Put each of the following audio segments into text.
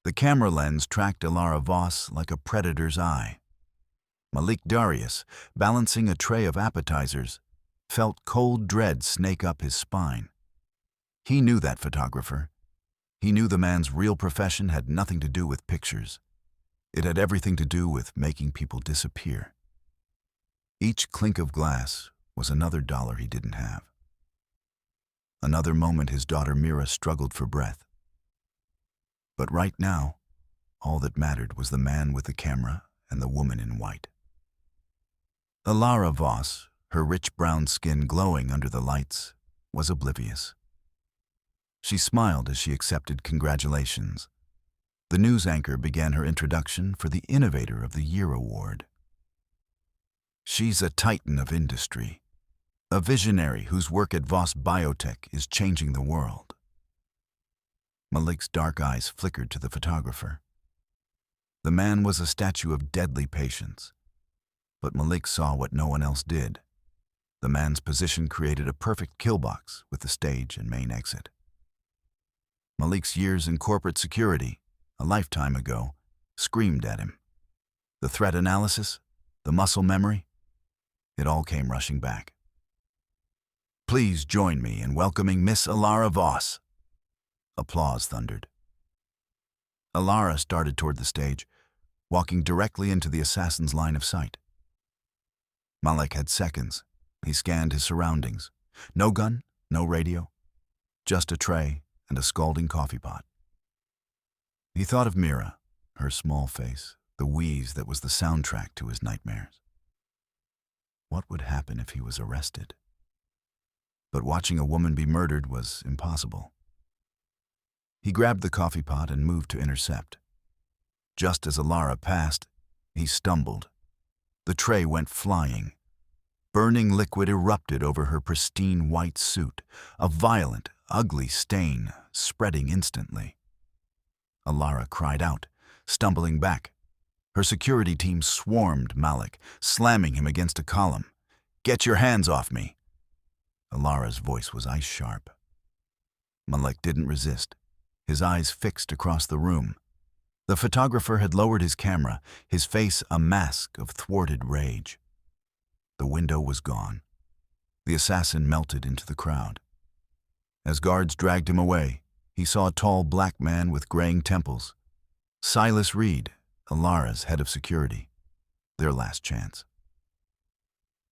The camera lens tracked Elara Voss like a predator's eye. Malik Darius, balancing a tray of appetizers, felt cold dread snake up his spine. He knew that photographer. He knew the man's real profession had nothing to do with pictures. It had everything to do with making people disappear. Each clink of glass was another dollar he didn't have. Another moment his daughter Mira struggled for breath. But right now, all that mattered was the man with the camera and the woman in white. Elara Voss, her rich brown skin glowing under the lights, was oblivious. She smiled as she accepted congratulations. The news anchor began her introduction for the Innovator of the Year award. She's a titan of industry, a visionary whose work at Voss Biotek is changing the world. Malik's dark eyes flickered to the photographer. The man was a statue of deadly patience, but Malik saw what no one else did. The man's position created a perfect kill box with the stage and main exit. Malik's years in corporate security, a lifetime ago, screamed at him. The threat analysis, the muscle memory, it all came rushing back. Please join me in welcoming Miss Elara Voss. Applause thundered. Elara started toward the stage, walking directly into the assassin's line of sight. Malik had seconds. He scanned his surroundings. No gun, no radio, just a tray and a scalding coffee pot. He thought of Mira, her small face, the wheeze that was the soundtrack to his nightmares. What would happen if he was arrested? But watching a woman be murdered was impossible. He grabbed the coffee pot and moved to intercept. Just as Elara passed, he stumbled. The tray went flying. Burning liquid erupted over her pristine white suit, a violent, ugly stain spreading instantly. Elara cried out, stumbling back. Her security team swarmed Malik, slamming him against a column. "Get your hands off me!" Elara's voice was ice-sharp. Malik didn't resist, his eyes fixed across the room. The photographer had lowered his camera, his face a mask of thwarted rage. The window was gone. The assassin melted into the crowd. As guards dragged him away, he saw a tall black man with graying temples. Silas Reed, Elara's head of security. Their last chance.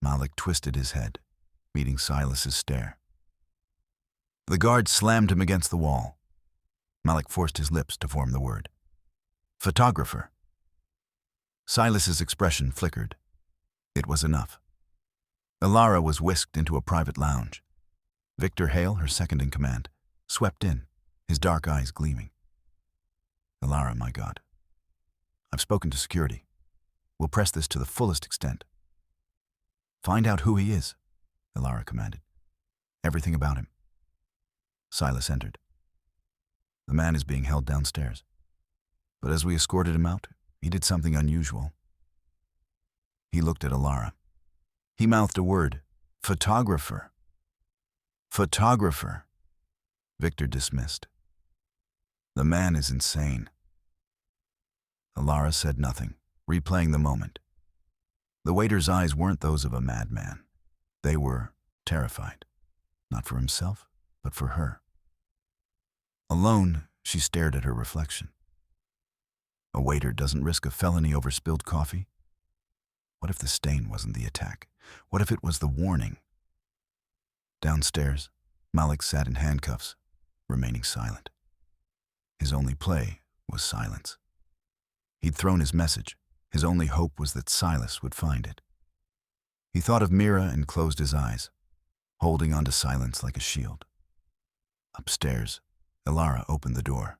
Malik twisted his head, meeting Silas's stare. The guard slammed him against the wall. Malik forced his lips to form the word. "Photographer." Silas's expression flickered. It was enough. Elara was whisked into a private lounge. Victor Hale, her second-in-command, swept in, his dark eyes gleaming. "Elara, my God. I've spoken to security. We'll press this to the fullest extent." "Find out who he is," Elara commanded. "Everything about him." Silas entered. "The man is being held downstairs. But as we escorted him out, he did something unusual." He looked at Elara. He mouthed a word. "Photographer." "Photographer." Victor dismissed. "The man is insane." Elara said nothing, replaying the moment. The waiter's eyes weren't those of a madman. They were terrified, not for himself, but for her. Alone, she stared at her reflection. A waiter doesn't risk a felony over spilled coffee. What if the stain wasn't the attack? What if it was the warning? Downstairs, Malik sat in handcuffs, remaining silent. His only play was silence. He'd thrown his message. His only hope was that Silas would find it. He thought of Mira and closed his eyes, holding onto silence like a shield. Upstairs, Elara opened the door.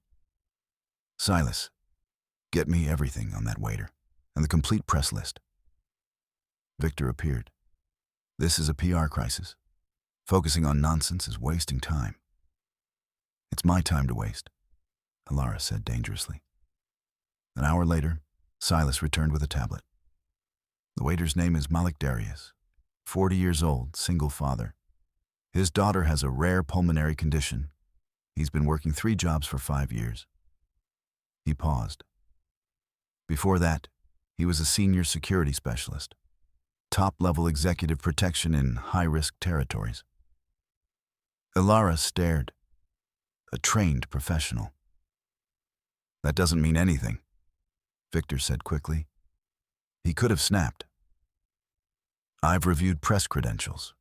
"Silas, get me everything on that waiter, and the complete press list." Victor appeared. "This is a PR crisis. Focusing on nonsense is wasting time." "It's my time to waste," Elara said dangerously. An hour later, Silas returned with a tablet. The waiter's name is Malik Darius, 40 years old, single father. His daughter has a rare pulmonary condition. He's been working 3 jobs for 5 years. He paused. Before that, he was a senior security specialist, top-level executive protection in high-risk territories. Elara stared. A trained professional. That doesn't mean anything, Victor said quickly. He could have snapped. I've reviewed press credentials,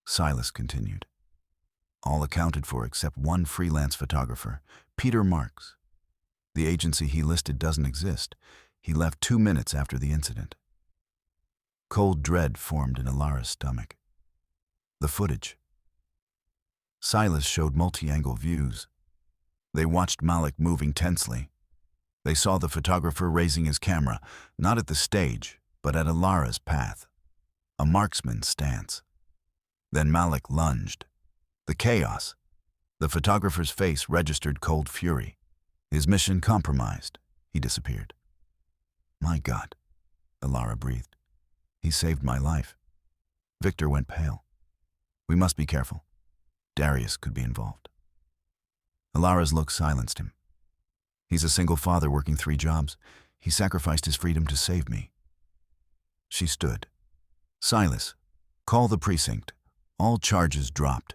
Silas continued. All accounted for except one freelance photographer, Peter Marks. The agency he listed doesn't exist. He left 2 minutes after the incident. Cold dread formed in Elara's stomach. The footage. Silas showed multi-angle views. They watched Malik moving tensely. They saw the photographer raising his camera, not at the stage, but at Elara's path. A marksman's stance. Then Malik lunged. The chaos. The photographer's face registered cold fury. His mission compromised. He disappeared. My God, Elara breathed. He saved my life. Victor went pale. We must be careful. Darius could be involved. Elara's look silenced him. He's a single father working 3 jobs. He sacrificed his freedom to save me. She stood. Silas, call the precinct. All charges dropped.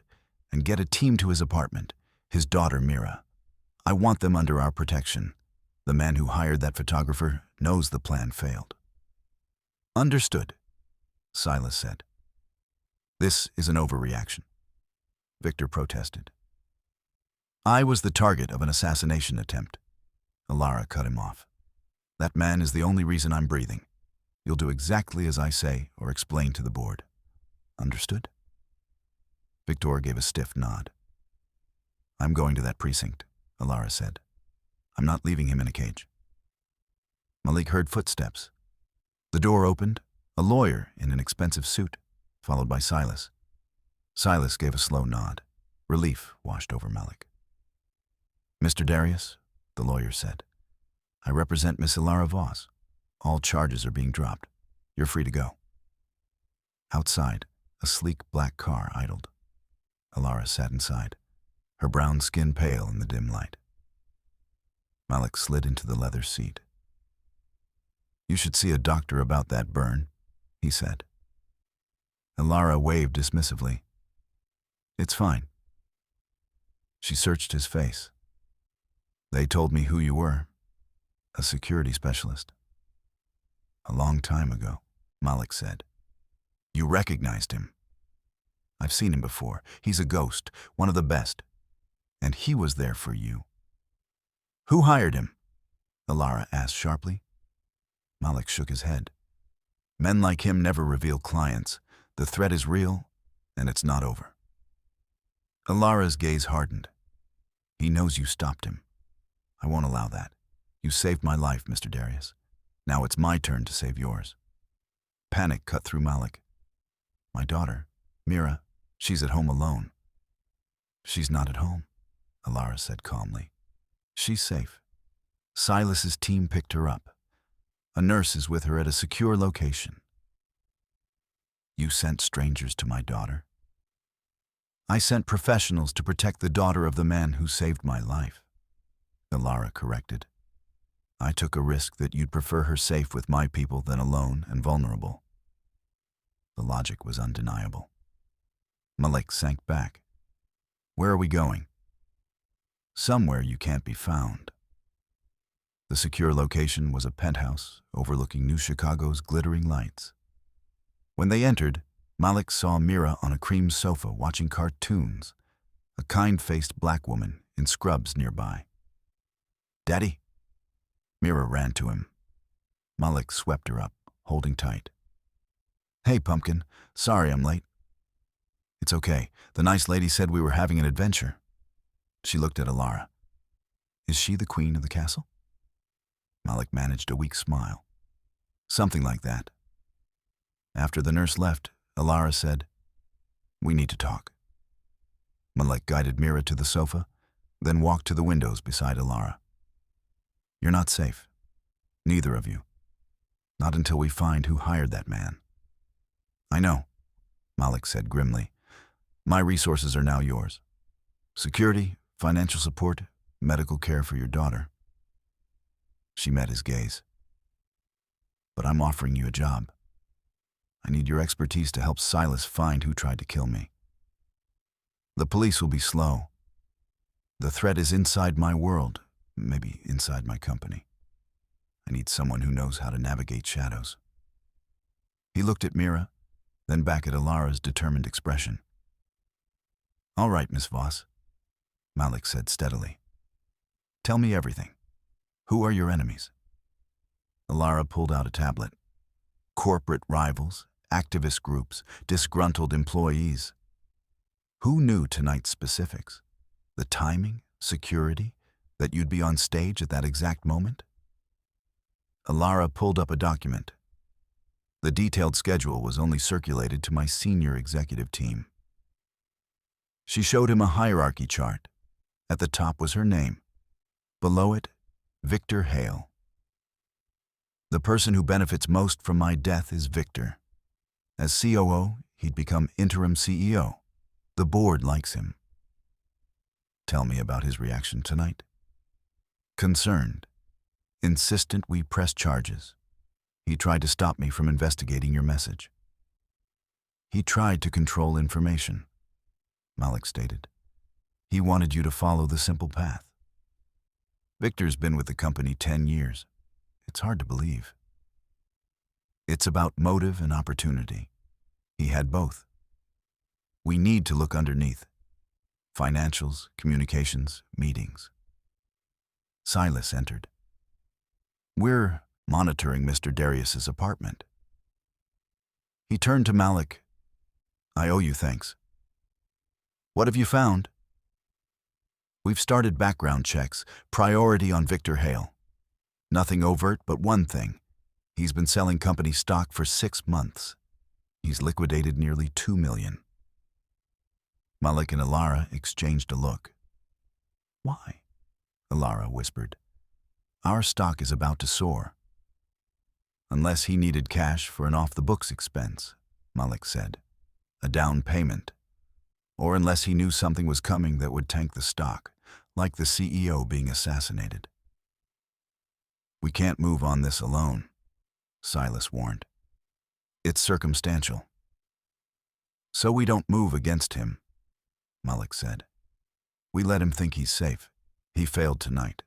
And get a team to his apartment. His daughter, Mira. I want them under our protection. The man who hired that photographer knows the plan failed. Understood, Silas said. This is an overreaction, Victor protested. I was the target of an assassination attempt. Elara cut him off. That man is the only reason I'm breathing. You'll do exactly as I say or explain to the board. Understood? Victor gave a stiff nod. I'm going to that precinct, Elara said. I'm not leaving him in a cage. Malik heard footsteps. The door opened, a lawyer in an expensive suit, followed by Silas. Silas gave a slow nod. Relief washed over Malik. Mr. Darius, the lawyer said, I represent Miss Elara Voss. All charges are being dropped. You're free to go. Outside, a sleek black car idled. Elara sat inside, her brown skin pale in the dim light. Malik slid into the leather seat. You should see a doctor about that burn, he said. Elara waved dismissively. It's fine. She searched his face. They told me who you were, a security specialist. A long time ago, Malik said. You recognized him. I've seen him before. He's a ghost, one of the best. And he was there for you. Who hired him? Elara asked sharply. Malik shook his head. Men like him never reveal clients. The threat is real, and it's not over. Elara's gaze hardened. He knows you stopped him. I won't allow that. You saved my life, Mr. Darius. Now it's my turn to save yours. Panic cut through Malik. My daughter, Mira, she's at home alone. She's not at home, Elara said calmly. She's safe. Silas's team picked her up. A nurse is with her at a secure location. You sent strangers to my daughter? I sent professionals to protect the daughter of the man who saved my life, Elara corrected. I took a risk that you'd prefer her safe with my people than alone and vulnerable. The logic was undeniable. Malik sank back. Where are we going? Somewhere you can't be found. The secure location was a penthouse overlooking New Chicago's glittering lights. When they entered, Malik saw Mira on a cream sofa watching cartoons, a kind-faced black woman in scrubs nearby. Daddy? Mira ran to him. Malik swept her up, holding tight. Hey, Pumpkin. Sorry I'm late. It's okay. The nice lady said we were having an adventure. She looked at Elara. Is she the queen of the castle? Malik managed a weak smile. Something like that. After the nurse left, Elara said, We need to talk. Malik guided Mira to the sofa, then walked to the windows beside Elara. You're not safe. Neither of you. Not until we find who hired that man. I know, Malik said grimly. My resources are now yours. Security, financial support, medical care for your daughter. She met his gaze. But I'm offering you a job. I need your expertise to help Silas find who tried to kill me. The police will be slow. The threat is inside my world, maybe inside my company. I need someone who knows how to navigate shadows. He looked at Mira, then back at Elara's determined expression. All right, Miss Voss, Malik said steadily. Tell me everything. Who are your enemies? Elara pulled out a tablet. Corporate rivals, activist groups, disgruntled employees. Who knew tonight's specifics? The timing, security, that you'd be on stage at that exact moment? Elara pulled up a document. The detailed schedule was only circulated to my senior executive team. She showed him a hierarchy chart. At the top was her name. Below it, Victor Hale. The person who benefits most from my death is Victor. As COO, he'd become interim CEO. The board likes him. Tell me about his reaction tonight. Concerned. Insistent we press charges. He tried to stop me from investigating your message. He tried to control information, Malik stated. He wanted you to follow the simple path. Victor's been with the company 10 years. It's hard to believe. It's about motive and opportunity. He had both. We need to look underneath. Financials, communications, meetings. Silas entered. We're monitoring Mr. Darius's apartment. He turned to Malik. I owe you thanks. What have you found? We've started background checks, priority on Victor Hale. Nothing overt, but one thing. He's been selling company stock for 6 months. He's liquidated nearly $2 million. Malik and Elara exchanged a look. Why? Elara whispered. Our stock is about to soar. Unless he needed cash for an off-the-books expense, Malik said. A down payment. Or unless he knew something was coming that would tank the stock, like the CEO being assassinated. We can't move on this alone, Silas warned. It's circumstantial. So we don't move against him, Malik said. We let him think he's safe. He failed tonight.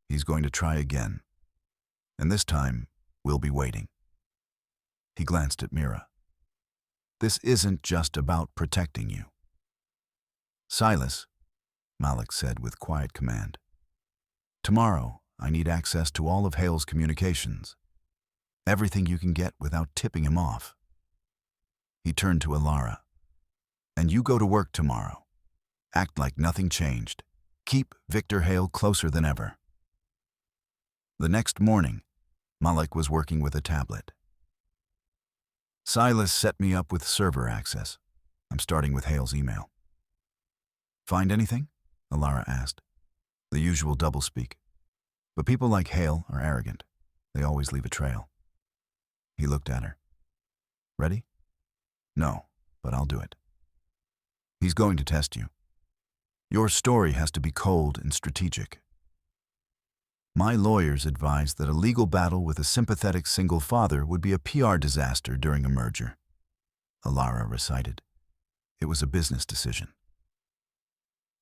He's going to try again. And this time, we'll be waiting. He glanced at Mira. This isn't just about protecting you. Silas, Malik said with quiet command. Tomorrow, I need access to all of Hale's communications. Everything you can get without tipping him off. He turned to Elara. And you go to work tomorrow. Act like nothing changed. Keep Victor Hale closer than ever. The next morning, Malik was working with a tablet. Silas set me up with server access. I'm starting with Hale's email. Find anything? Elara asked. The usual doublespeak. But people like Hale are arrogant. They always leave a trail. He looked at her. Ready? No, but I'll do it. He's going to test you. Your story has to be cold and strategic. My lawyers advised that a legal battle with a sympathetic single father would be a PR disaster during a merger. Elara recited. It was a business decision.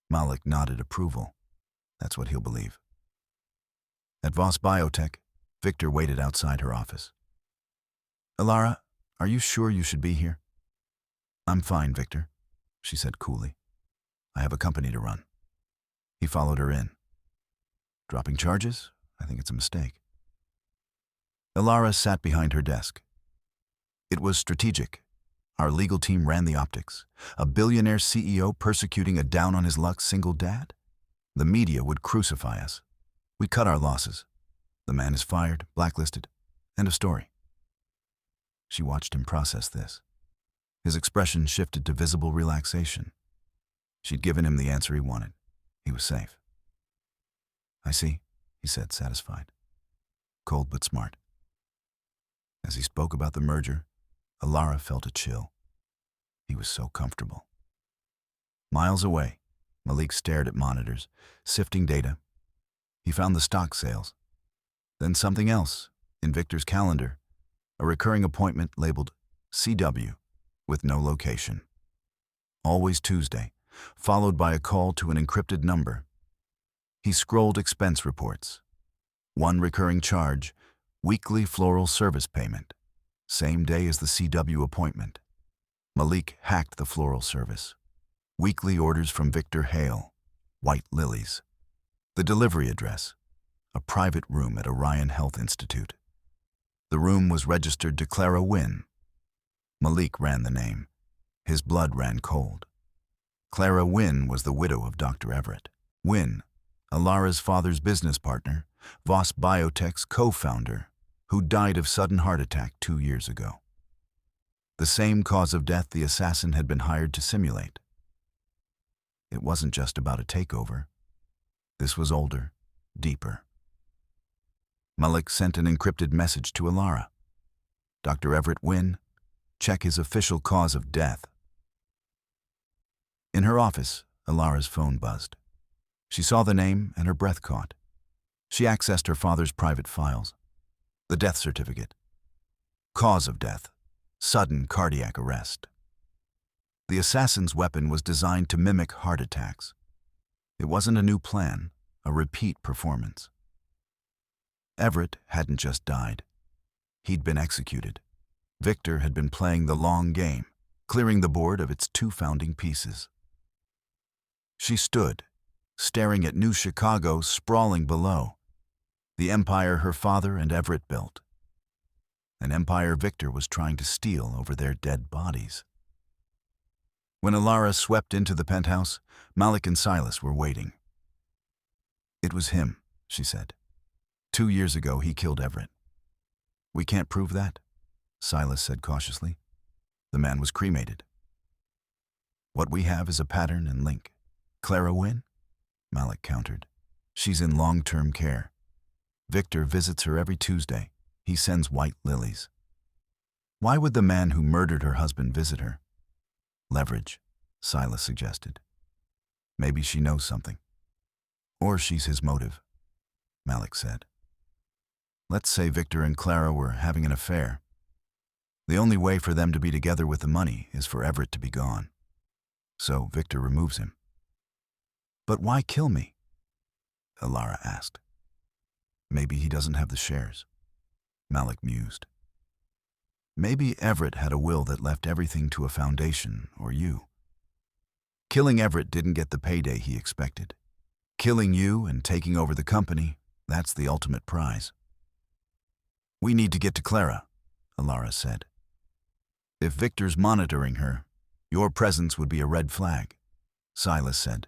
Malik nodded approval. That's what he'll believe. At Voss Biotek, Victor waited outside her office. Elara, are you sure you should be here? I'm fine, Victor, she said coolly. I have a company to run. He followed her in. Dropping charges? I think it's a mistake. Elara sat behind her desk. It was strategic. Our legal team ran the optics. A billionaire CEO persecuting a down-on-his-luck single dad? The media would crucify us. We cut our losses. The man is fired, blacklisted. End of story. She watched him process this. His expression shifted to visible relaxation. She'd given him the answer he wanted. He was safe. I see, he said, satisfied. Cold but smart. As he spoke about the merger, Elara felt a chill. He was so comfortable. Miles away, Malik stared at monitors, sifting data. He found the stock sales. Then something else, in Victor's calendar, a recurring appointment labeled CW, with no location. Always Tuesday, followed by a call to an encrypted number. He scrolled expense reports. One recurring charge, weekly floral service payment, same day as the CW appointment. Malik hacked the floral service. Weekly orders from Victor Hale, white lilies. The delivery address, a private room at Orion Health Institute. The room was registered to Clara Wynne. Malik ran the name. His blood ran cold. Clara Wynne was the widow of Dr. Everett. Wynne, Elara's father's business partner, Voss Biotek's co-founder, who died of sudden heart attack 2 years ago. The same cause of death the assassin had been hired to simulate. It wasn't just about a takeover. This was older, deeper. Malik sent an encrypted message to Elara. Dr. Everett Wynne, check his official cause of death. In her office, Elara's phone buzzed. She saw the name and her breath caught. She accessed her father's private files. The death certificate. Cause of death, sudden cardiac arrest. The assassin's weapon was designed to mimic heart attacks. It wasn't a new plan, a repeat performance. Everett hadn't just died. He'd been executed. Victor had been playing the long game, clearing the board of its 2 founding pieces. She stood, staring at New Chicago sprawling below, the empire her father and Everett built. An empire Victor was trying to steal over their dead bodies. When Elara swept into the penthouse, Malik and Silas were waiting. It was him, she said. 2 years ago, he killed Everett. We can't prove that, Silas said cautiously. The man was cremated. What we have is a pattern and link. Clara Wynne? Malik countered. She's in long-term care. Victor visits her every Tuesday. He sends white lilies. Why would the man who murdered her husband visit her? Leverage, Silas suggested. Maybe she knows something. Or she's his motive, Malik said. Let's say Victor and Clara were having an affair. The only way for them to be together with the money is for Everett to be gone. So Victor removes him. But why kill me? Elara asked. Maybe he doesn't have the shares, Malik mused. Maybe Everett had a will that left everything to a foundation or you. Killing Everett didn't get the payday he expected. Killing you and taking over the company, that's the ultimate prize. We need to get to Clara, Elara said. If Victor's monitoring her, your presence would be a red flag, Silas said.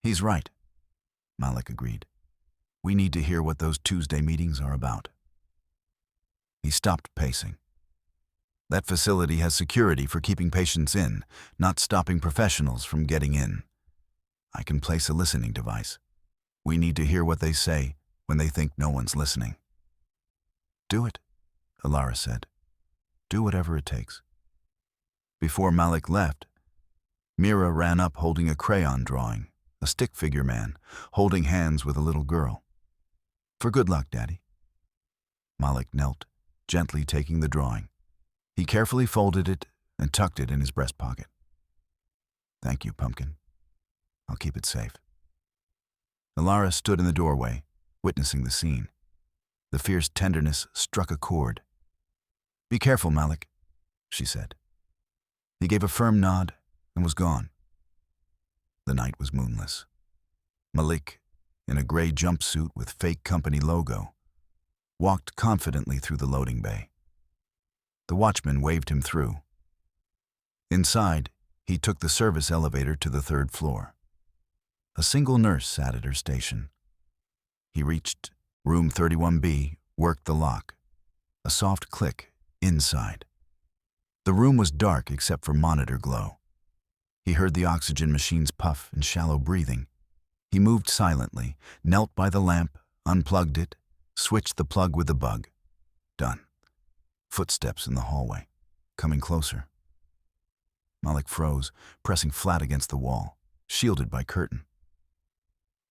He's right, Malik agreed. We need to hear what those Tuesday meetings are about. He stopped pacing. That facility has security for keeping patients in, not stopping professionals from getting in. I can place a listening device. We need to hear what they say when they think no one's listening. Do it, Elara said. Do whatever it takes. Before Malik left, Mira ran up holding a crayon drawing, a stick figure man, holding hands with a little girl. For good luck, Daddy. Malik knelt, gently taking the drawing. He carefully folded it and tucked it in his breast pocket. Thank you, Pumpkin. I'll keep it safe. Elara stood in the doorway, witnessing the scene. The fierce tenderness struck a chord. Be careful, Malik, she said. He gave a firm nod and was gone. The night was moonless. Malik, in a gray jumpsuit with fake company logo, walked confidently through the loading bay. The watchman waved him through. Inside, he took the service elevator to the 3rd floor. A single nurse sat at her station. He reached room 31B, worked the lock. A soft click inside. The room was dark except for monitor glow. He heard the oxygen machines puff and shallow breathing. He moved silently, knelt by the lamp, unplugged it, switched the plug with the bug. Done. Footsteps in the hallway, coming closer. Malik froze, pressing flat against the wall, shielded by curtain.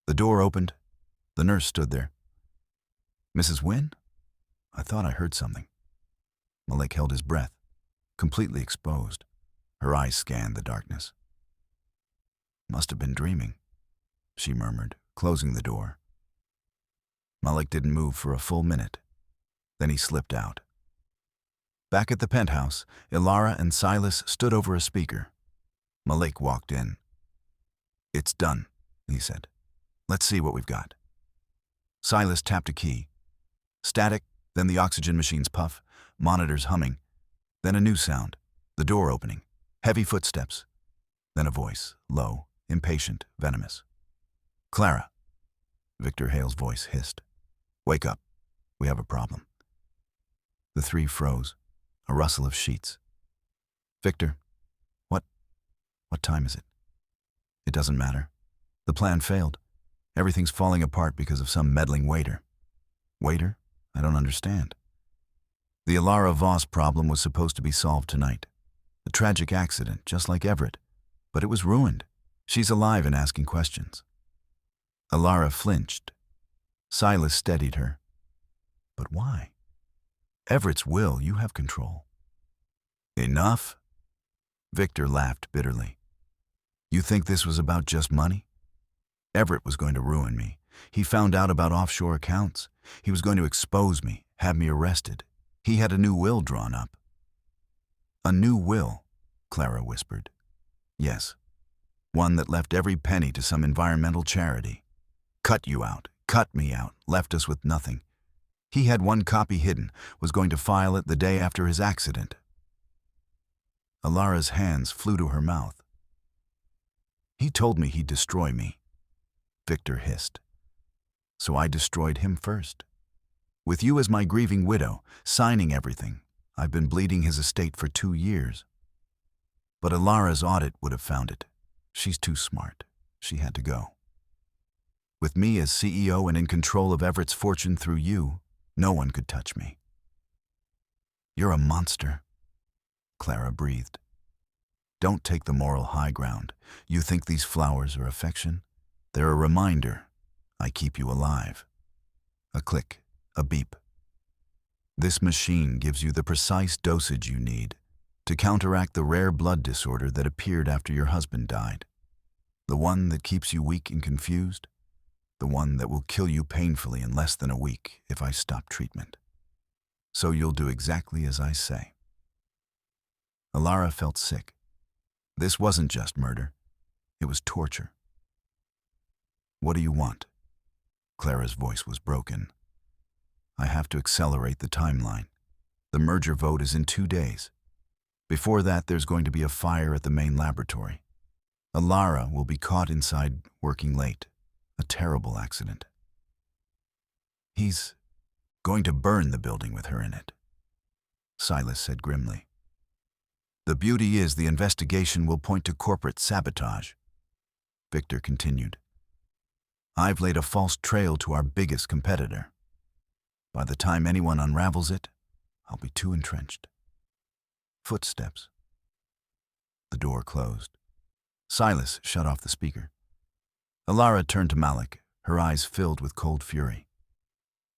The door opened. The nurse stood there. Mrs. Wynne? I thought I heard something. Malik held his breath, completely exposed. Her eyes scanned the darkness. Must have been dreaming, she murmured, closing the door. Malik didn't move for a full minute. Then he slipped out. Back at the penthouse, Elara and Silas stood over a speaker. Malik walked in. "It's done," he said. "Let's see what we've got." Silas tapped a key. Static, then the oxygen machine's puff, monitors humming, then a new sound, the door opening, heavy footsteps, then a voice, low, impatient, venomous. "Clara," Victor Hale's voice hissed. "Wake up. We have a problem." The three froze, a rustle of sheets. "Victor, what time is it?" "It doesn't matter. The plan failed. Everything's falling apart because of some meddling waiter." "Waiter? I don't understand." "The Elara Voss problem was supposed to be solved tonight. A tragic accident, just like Everett. But it was ruined. She's alive and asking questions." Elara flinched. Silas steadied her. "But why? Everett's will, you have control." "Enough?" Victor laughed bitterly. "You think this was about just money? Everett was going to ruin me. He found out about offshore accounts. He was going to expose me, have me arrested. He had a new will drawn up." "A new will?" Clara whispered. "Yes. One that left every penny to some environmental charity. Cut you out, cut me out, left us with nothing. He had one copy hidden, was going to file it the day after his accident." Elara's hands flew to her mouth. "He told me he'd destroy me," Victor hissed. "So I destroyed him first. With you as my grieving widow, signing everything, I've been bleeding his estate for 2 years. But Elara's audit would have found it. She's too smart. She had to go. With me as CEO and in control of Everett's fortune through you, no one could touch me." "You're a monster," Clara breathed. "Don't take the moral high ground. You think these flowers are affection? They're a reminder. I keep you alive." A click, a beep. "This machine gives you the precise dosage you need to counteract the rare blood disorder that appeared after your husband died. The one that keeps you weak and confused. The one that will kill you painfully in less than a week if I stop treatment. So you'll do exactly as I say." Elara felt sick. This wasn't just murder. It was torture. "What do you want?" Clara's voice was broken. "I have to accelerate the timeline. The merger vote is in 2 days. Before that, there's going to be a fire at the main laboratory. Elara will be caught inside working late. A terrible accident. He's going to burn the building with her in it," Silas said grimly. "The beauty is the investigation will point to corporate sabotage," Victor continued. "I've laid a false trail to our biggest competitor. By the time anyone unravels it, I'll be too entrenched." Footsteps. The door closed. Silas shut off the speaker. Elara turned to Malik, her eyes filled with cold fury.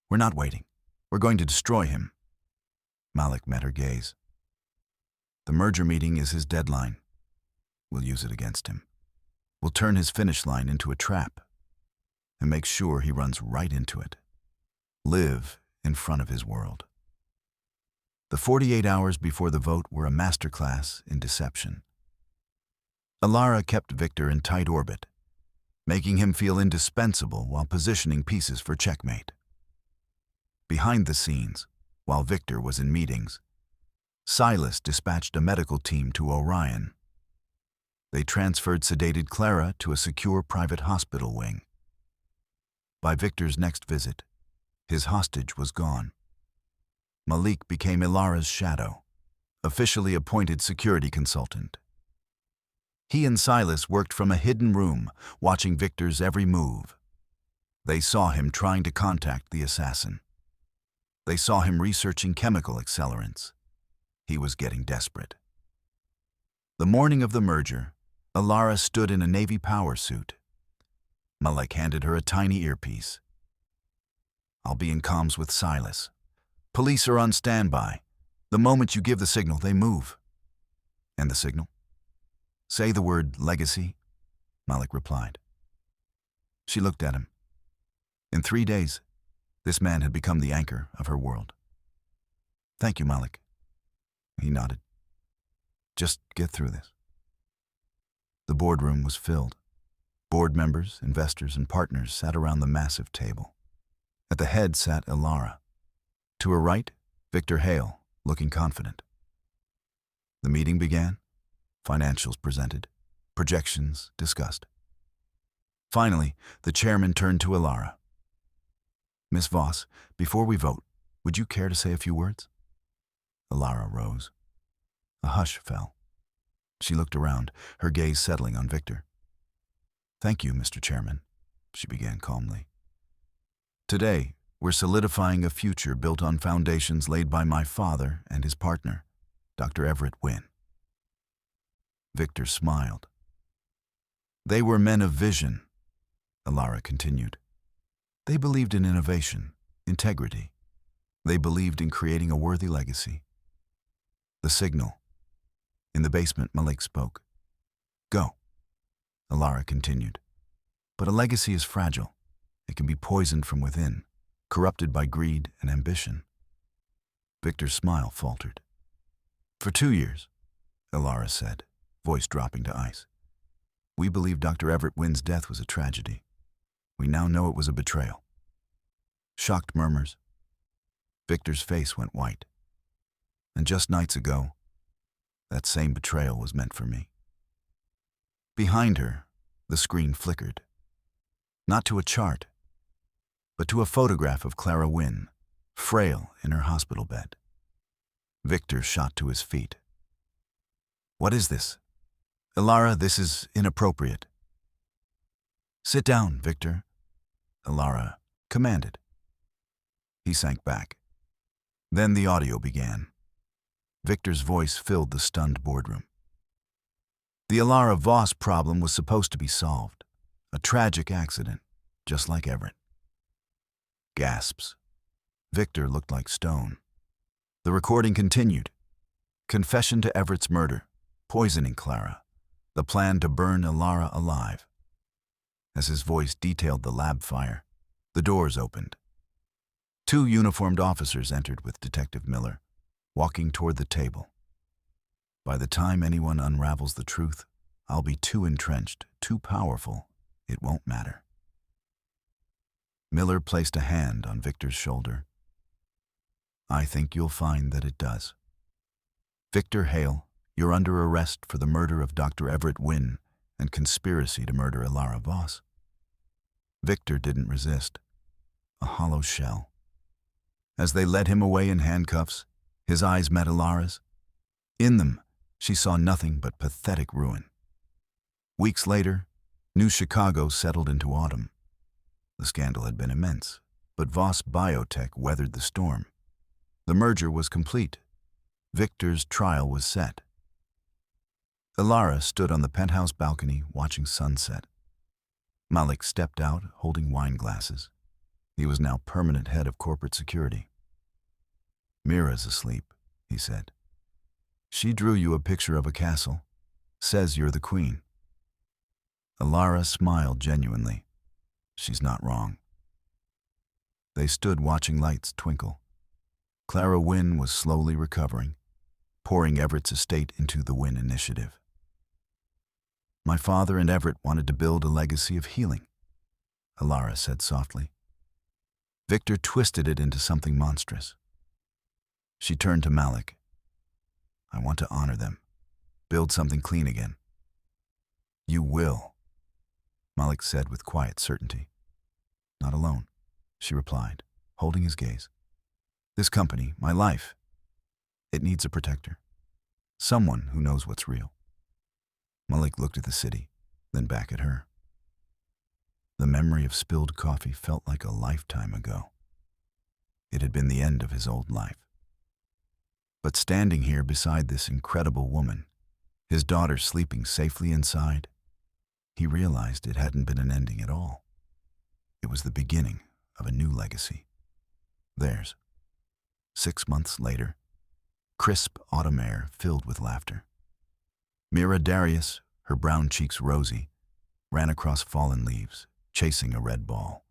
"We're not waiting. We're going to destroy him." Malik met her gaze. "The merger meeting is his deadline. We'll use it against him. We'll turn his finish line into a trap and make sure he runs right into it. Live in front of his world." The 48 hours before the vote were a masterclass in deception. Elara kept Victor in tight orbit, making him feel indispensable while positioning pieces for checkmate. Behind the scenes, while Victor was in meetings, Silas dispatched a medical team to Orion. They transferred sedated Clara to a secure private hospital wing. By Victor's next visit, his hostage was gone. Malik became Elara's shadow, officially appointed security consultant. He and Silas worked from a hidden room, watching Victor's every move. They saw him trying to contact the assassin. They saw him researching chemical accelerants. He was getting desperate. The morning of the merger, Elara stood in a Navy power suit. Malik handed her a tiny earpiece. I'll be in comms with Silas. Police are on standby. The moment you give the signal, they move. And the signal? Say the word legacy, Malik replied. She looked at him. In 3 days, this man had become the anchor of her world. Thank you, Malik. He nodded. Just get through this. The boardroom was filled. Board members, investors, and partners sat around the massive table. At the head sat Elara. To her right, Victor Hale, looking confident. The meeting began. Financials presented. Projections discussed. Finally, the chairman turned to Elara. Miss Voss, before we vote, would you care to say a few words? Elara rose. A hush fell. She looked around, her gaze settling on Victor. Thank you, Mr. Chairman, she began calmly. Today, we're solidifying a future built on foundations laid by my father and his partner, Dr. Everett Wynne. Victor smiled. They were men of vision, Elara continued. They believed in innovation, integrity. They believed in creating a worthy legacy. The signal. In the basement, Malik spoke. Go. Elara continued. But a legacy is fragile. It can be poisoned from within, corrupted by greed and ambition. Victor's smile faltered. For 2 years, Elara said, voice dropping to ice. We believed Dr. Everett Wynne's death was a tragedy. We now know it was a betrayal. Shocked murmurs. Victor's face went white. And just nights ago, that same betrayal was meant for me. Behind her, the screen flickered. Not to a chart, but to a photograph of Clara Wynne, frail in her hospital bed. Victor shot to his feet. What is this? Elara, this is inappropriate. Sit down, Victor, Elara commanded. He sank back. Then the audio began. Victor's voice filled the stunned boardroom. The Elara Voss problem was supposed to be solved. A tragic accident, just like Everett. Gasps. Victor looked like stone. The recording continued. Confession to Everett's murder, poisoning Clara, the plan to burn Elara alive. As his voice detailed the lab fire, the doors opened. 2 uniformed officers entered with Detective Miller, walking toward the table. By the time anyone unravels the truth, I'll be too entrenched, too powerful. It won't matter. Miller placed a hand on Victor's shoulder. I think you'll find that it does. Victor Hale, you're under arrest for the murder of Dr. Everett Wynne and conspiracy to murder Elara Voss. Victor didn't resist. A hollow shell. As they led him away in handcuffs, his eyes met Elara's. In them, she saw nothing but pathetic ruin. Weeks later, New Chicago settled into autumn. The scandal had been immense, but Voss Biotek weathered the storm. The merger was complete. Victor's trial was set. Elara stood on the penthouse balcony watching sunset. Malik stepped out holding wine glasses. He was now permanent head of corporate security. Mira's asleep, he said. She drew you a picture of a castle. Says you're the queen. Elara smiled genuinely. She's not wrong. They stood watching lights twinkle. Clara Wynne was slowly recovering, pouring Everett's estate into the Wynne Initiative. My father and Everett wanted to build a legacy of healing, Elara said softly. Victor twisted it into something monstrous. She turned to Malik. I want to honor them, build something clean again. You will, Malik said with quiet certainty. Not alone, she replied, holding his gaze. This company, my life, it needs a protector. Someone who knows what's real. Malik looked at the city, then back at her. The memory of spilled coffee felt like a lifetime ago. It had been the end of his old life. But standing here beside this incredible woman, his daughter sleeping safely inside, he realized it hadn't been an ending at all. It was the beginning of a new legacy. theirs. 6 months later, crisp autumn air filled with laughter. Malik Darius, her brown cheeks rosy, ran across fallen leaves, chasing a red ball.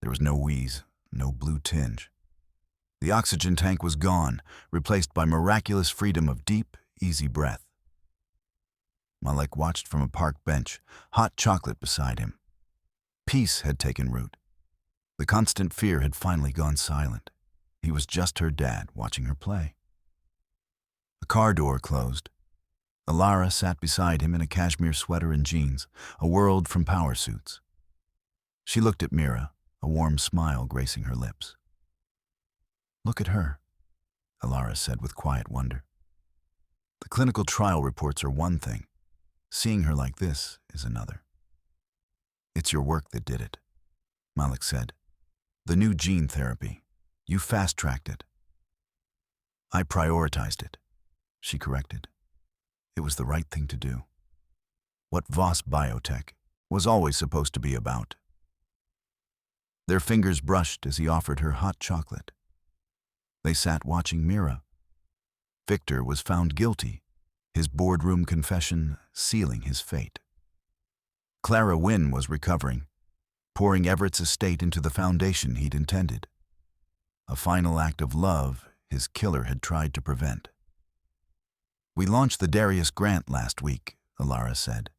There was no wheeze, no blue tinge. The oxygen tank was gone, replaced by miraculous freedom of deep, easy breath. Malik watched from a park bench, hot chocolate beside him. Peace had taken root. The constant fear had finally gone silent. He was just her dad watching her play. The car door closed. Elara sat beside him in a cashmere sweater and jeans, a world from power suits. She looked at Mira, a warm smile gracing her lips. "Look at her," Elara said with quiet wonder. "The clinical trial reports are one thing. Seeing her like this is another." "It's your work that did it," Malik said. "The new gene therapy. You fast-tracked it." "I prioritized it," she corrected. "It was the right thing to do. What Voss Biotek was always supposed to be about." Their fingers brushed as he offered her hot chocolate. They sat watching Mira. Victor was found guilty, his boardroom confession sealing his fate. Clara Wynne was recovering, pouring Everett's estate into the foundation he'd intended. A final act of love his killer had tried to prevent. "We launched the Darius grant last week," Elara said.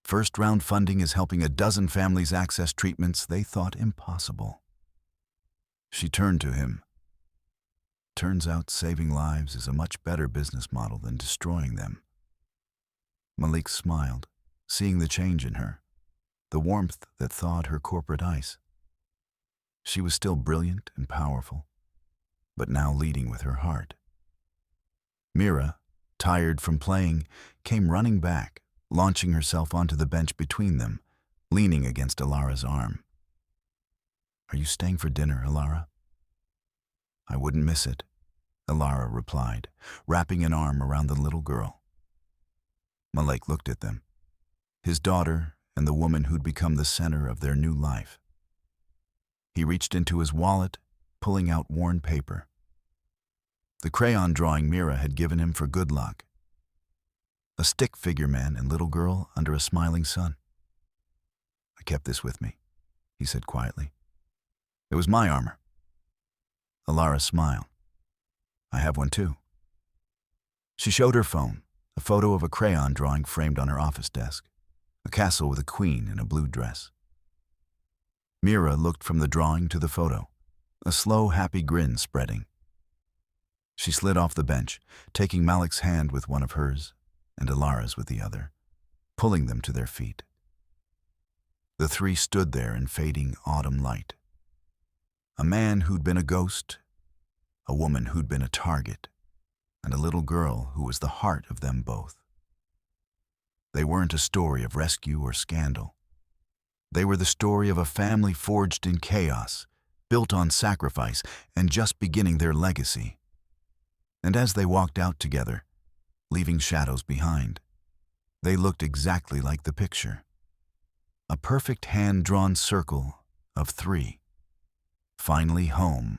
"First-round funding is helping a dozen families access treatments they thought impossible." She turned to him. "Turns out saving lives is a much better business model than destroying them." Malik smiled, seeing the change in her, the warmth that thawed her corporate ice. She was still brilliant and powerful, but now leading with her heart. Mira, tired from playing, came running back, launching herself onto the bench between them, leaning against Elara's arm. "Are you staying for dinner, Elara?" "I wouldn't miss it," Elara replied, wrapping an arm around the little girl. Malik looked at them, his daughter and the woman who'd become the center of their new life. He reached into his wallet, pulling out worn paper. The crayon drawing Mira had given him for good luck. A stick figure man and little girl under a smiling sun. "I kept this with me," he said quietly. "It was my armor." Elara smiled. "I have one too." She showed her phone, a photo of a crayon drawing framed on her office desk, a castle with a queen in a blue dress. Mira looked from the drawing to the photo, a slow, happy grin spreading. She slid off the bench, taking Malik's hand with one of hers and Elara's with the other, pulling them to their feet. The three stood there in fading autumn light. A man who'd been a ghost, a woman who'd been a target, and a little girl who was the heart of them both. They weren't a story of rescue or scandal. They were the story of a family forged in chaos, built on sacrifice, and just beginning their legacy. And as they walked out together, leaving shadows behind, they looked exactly like the picture. A perfect hand-drawn circle of three, finally home